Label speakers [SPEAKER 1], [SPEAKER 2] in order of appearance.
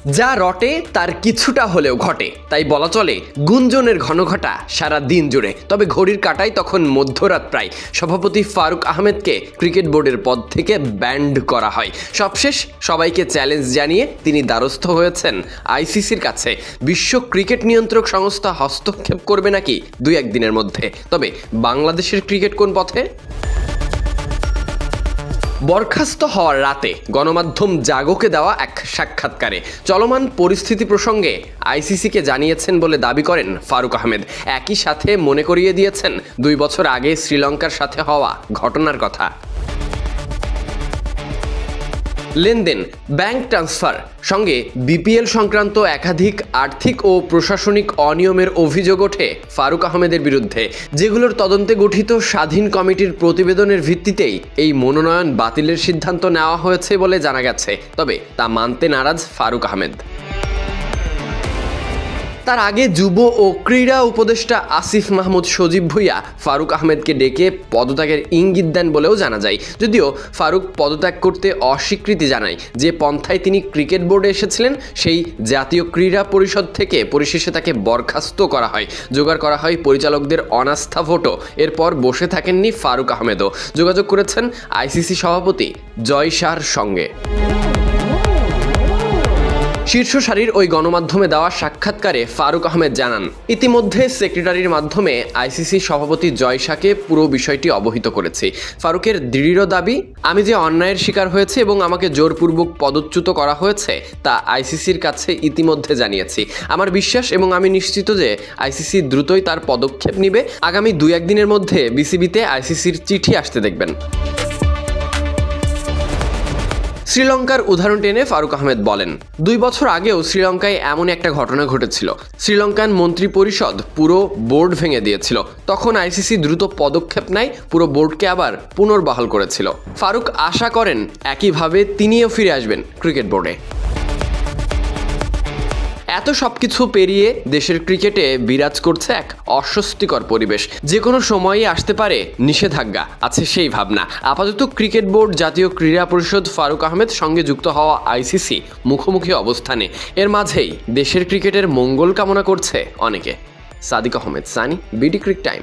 [SPEAKER 1] যা রটে তার কিছুটা হলেও ঘটে, তাই বলা চলে গুঞ্জনের ঘনঘটা সারা দিন জুড়ে। তবে ঘড়ির কাঁটায় তখন মধ্যরাত প্রায়। সভাপতি ফারুক আহমেদকে ক্রিকেট বোর্ডের পদ থেকে ব্যান্ড করা হয়। সবশেষ সবাইকে চ্যালেঞ্জ জানিয়ে তিনি দ্বারস্থ হয়েছেন আইসিসির কাছে। বিশ্ব ক্রিকেট নিয়ন্ত্রক সংস্থা হস্তক্ষেপ করবে নাকি 2-1 দিনের মধ্যে। তবে বাংলাদেশের ক্রিকেট কোন পথে? বরখাস্ত হওয়ার রাতে গণমাধ্যম জাগোকে দেওয়া এক সাক্ষাৎকারে চলমান পরিস্থিতি প্রসঙ্গে আইসিসিকে জানিয়েছেন বলে দাবি করেন ফারুক আহমেদ। একই সাথে মনে করিয়ে দিয়েছেন 2 বছর আগে শ্রীলঙ্কার সাথে হওয়া ঘটনার কথা। লেনদেন, ব্যাংক ট্রান্সফার সঙ্গে বিপিএল সংক্রান্ত একাধিক আর্থিক ও প্রশাসনিক অনিয়মের অভিযোগ ওঠে ফারুক আহমেদের বিরুদ্ধে, যেগুলোর তদন্তে গঠিত স্বাধীন কমিটির প্রতিবেদনের ভিত্তিতেই এই মনোনয়ন বাতিলের সিদ্ধান্ত নেওয়া হয়েছে বলে জানা গেছে। তবে তা মানতে নারাজ ফারুক আহমেদ। তার আগে যুব ও ক্রীড়া উপদেষ্টা আসিফ মাহমুদ সজীব ভুঁইয়া ফারুক আহমেদকে ডেকে পদত্যাগের ইঙ্গিত দেন বলেও জানা যায়। যদিও ফারুক পদত্যাগ করতে অস্বীকৃতি জানায়। যে পন্থায় তিনি ক্রিকেট বোর্ডে এসেছিলেন সেই জাতীয় ক্রীড়া পরিষদ থেকে পরিশেষে তাকে বরখাস্ত করা হয়। জোগাড় করা হয় পরিচালকদের অনাস্থা ভোটও। এরপর বসে থাকেননি ফারুক আহমেদও। যোগাযোগ করেছেন আইসিসি সভাপতি জয় শাহর সঙ্গে। শীর্ষ সারির ওই গণমাধ্যমে দেওয়া সাক্ষাৎকারে ফারুক আহমেদ জানান, ইতিমধ্যে সেক্রেটারির মাধ্যমে আইসিসি সভাপতি জয় শাহকে পুরো বিষয়টি অবহিত করেছি। ফারুকের দৃঢ় দাবি, আমি যে অন্যায়ের শিকার হয়েছে এবং আমাকে জোরপূর্বক পদচ্যুত করা হয়েছে তা আইসিসির কাছে ইতিমধ্যে জানিয়েছি। আমার বিশ্বাস এবং আমি নিশ্চিত যে আইসিসি দ্রুতই তার পদক্ষেপ নেবে। আগামী 2-1 দিনের মধ্যে বিসিবিতে আইসিসির চিঠি আসতে দেখবেন। শ্রীলঙ্কার উদাহরণ টেনে ফারুক আহমেদ বলেন, 2 বছর আগেও শ্রীলঙ্কায় এমন একটা ঘটনা ঘটেছিল। শ্রীলঙ্কান মন্ত্রী পরিষদ পুরো বোর্ড ভেঙে দিয়েছিল। তখন আইসিসি দ্রুত পদক্ষেপ নেয়, পুরো বোর্ডকে আবার পুনর্বহাল করেছিল। ফারুক আশা করেন একইভাবে তিনিও ফিরে আসবেন ক্রিকেট বোর্ডে। এত সবকিছু পেরিয়ে দেশের ক্রিকেটে বিরাজ করছে এক অস্বস্তিকর পরিবেশ। যে কোনো সময়ই আসতে পারে নিষেধাজ্ঞা, আছে সেই ভাবনা। আপাতত ক্রিকেট বোর্ড, জাতীয় ক্রীড়া পরিষদ, ফারুক আহমেদ সঙ্গে যুক্ত হওয়া আইসিসি মুখোমুখি অবস্থানে। এর মাঝেই দেশের ক্রিকেটের মঙ্গল কামনা করছে অনেকে। Sadiq Ahmed Sunny, BD cric time.